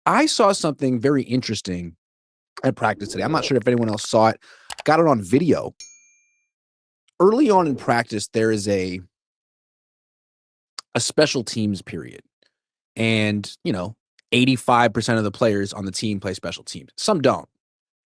I saw something very interesting at practice today. I'm not sure if anyone else saw it. Got it on video. Early on in practice, there is a special teams period. And, 85% of the players on the team play special teams. Some don't.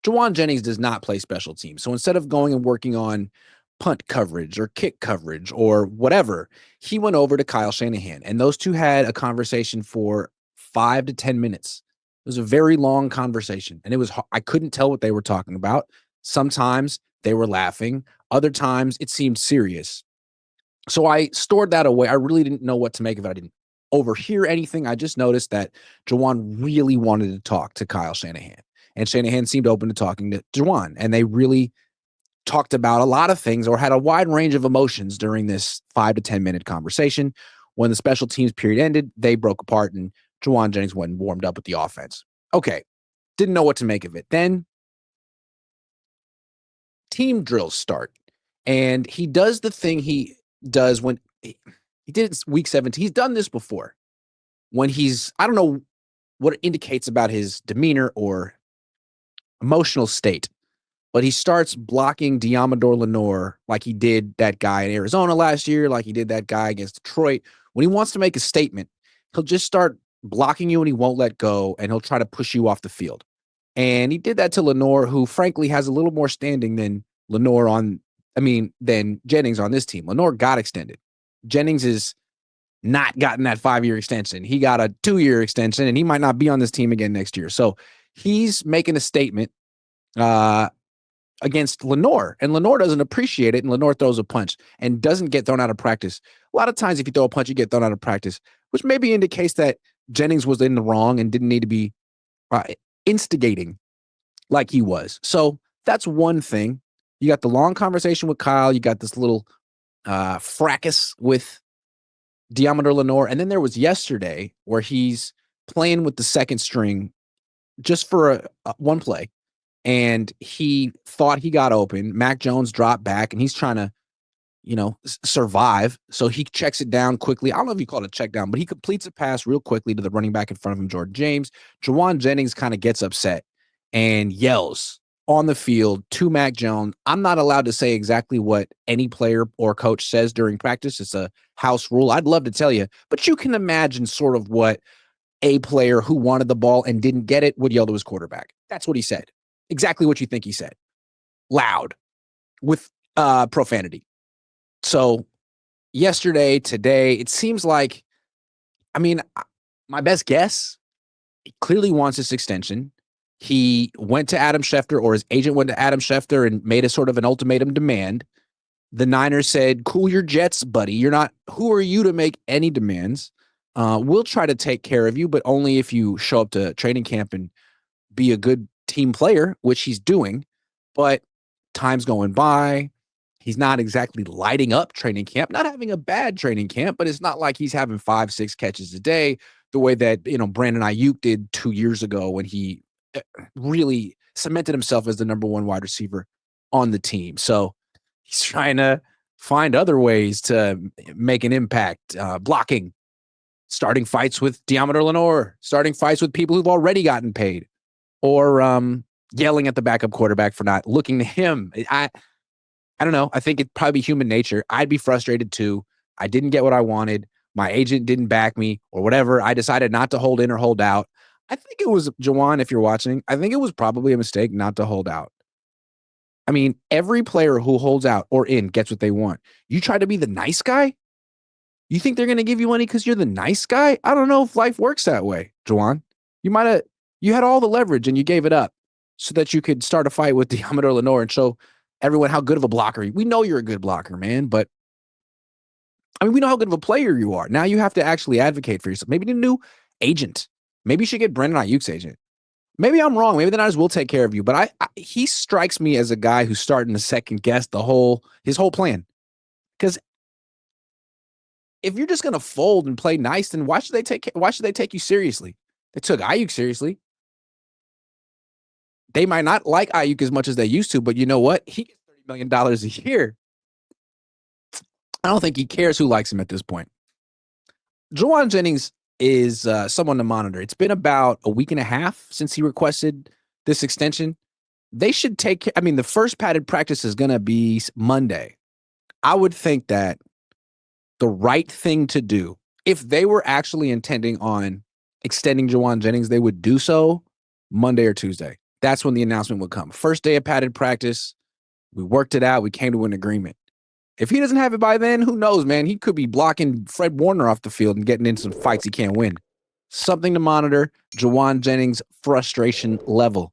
Jauan Jennings does not play special teams. So instead of going and working on punt coverage or kick coverage or whatever, he went over to Kyle Shanahan. And those two had a conversation for 5 to 10 minutes. It was a very long conversation. And I couldn't tell what they were talking about. Sometimes they were laughing. Other times it seemed serious. So I stored that away. I really didn't know what to make of it. I didn't overhear anything. I just noticed that Jauan really wanted to talk to Kyle Shanahan. And Shanahan seemed open to talking to Jauan. And they really talked about a lot of things or had a wide range of emotions during this 5 to 10 minute conversation. When the special teams period ended, they broke apart and Jauan Jennings went and warmed up with the offense. Okay. Didn't know what to make of it. Then team drills start. And he does the thing he does when he did it week 17. He's done this before. When I don't know what it indicates about his demeanor or emotional state, but he starts blocking Deommodore Lenoir like he did that guy in Arizona last year, like he did that guy against Detroit. When he wants to make a statement, he'll just start blocking you and he won't let go, and he'll try to push you off the field. And he did that to Lenoir, who frankly has a little more standing than than Jennings on this team. Lenoir got extended. Jennings is not gotten that 5-year extension. He got a 2-year extension, and he might not be on this team again next year. So he's making a statement against Lenoir, and Lenoir doesn't appreciate it, and Lenoir throws a punch and doesn't get thrown out of practice. A lot of times if you throw a punch, you get thrown out of practice, which maybe indicates that Jennings was in the wrong and didn't need to be instigating like he was. So that's one thing. You got the long conversation with Kyle. You got this little fracas with Deommodore Lenoir. And then there was yesterday where he's playing with the second string just for one play. And he thought he got open. Mac Jones dropped back, and he's trying to, survive. So he checks it down quickly. I don't know if you call it a check down, but he completes a pass real quickly to the running back in front of him, Jordan James. Jauan Jennings kind of gets upset and yells on the field to Mac Jones. I'm not allowed to say exactly what any player or coach says during practice. It's a house rule. I'd love to tell you, but you can imagine sort of what a player who wanted the ball and didn't get it would yell to his quarterback. That's what he said. Exactly what you think he said. Loud with profanity. So yesterday, today, it seems like, my best guess, he clearly wants this extension. He went to Adam Schefter, or his agent went to Adam Schefter and made a sort of an ultimatum demand. The Niners said, cool your jets, buddy. Who are you to make any demands? We'll try to take care of you, but only if you show up to training camp and be a good team player, which he's doing. But time's going by. He's not exactly lighting up training camp, not having a bad training camp, but it's not like he's having 5-6 catches a day the way that, Brandon Ayuk did 2 years ago when he really cemented himself as the number one wide receiver on the team. So he's trying to find other ways to make an impact, blocking, starting fights with Deommodore Lenoir, starting fights with people who've already gotten paid, or yelling at the backup quarterback for not looking to him. I don't know. I think it'd probably be human nature. I'd be frustrated too. I didn't get what I wanted. My agent didn't back me or whatever. I decided not to hold in or hold out. I think it was, Jauan, if you're watching, I think it was probably a mistake not to hold out. Every player who holds out or in gets what they want. You try to be the nice guy? You think they're going to give you money because you're the nice guy? I don't know if life works that way, Jauan. You had all the leverage and you gave it up so that you could start a fight with Deommodore Lenoir and show everyone how good of a blocker. We know you're a good blocker, man, but we know how good of a player you are. Now you have to actually advocate for yourself. Maybe the new agent. Maybe you should get Brandon Ayuk's agent. Maybe I'm wrong. Maybe the Niners will take care of you, but he strikes me as a guy who's starting to second guess his whole plan. Because if you're just going to fold and play nice, then why should they take you seriously? They took Ayuk seriously. They might not like Ayuk as much as they used to, but you know what? He gets $30 million a year. I don't think he cares who likes him at this point. Jauan Jennings is someone to monitor. It's been about a week and a half since he requested this extension. They should take, I mean, the first padded practice is going to be Monday. I would think that the right thing to do, if they were actually intending on extending Jauan Jennings, they would do so Monday or Tuesday. That's when the announcement would come. First day of padded practice, we worked it out. We came to an agreement. If he doesn't have it by then, who knows, man? He could be blocking Fred Warner off the field and getting into some fights he can't win. Something to monitor. Jauan Jennings' frustration level.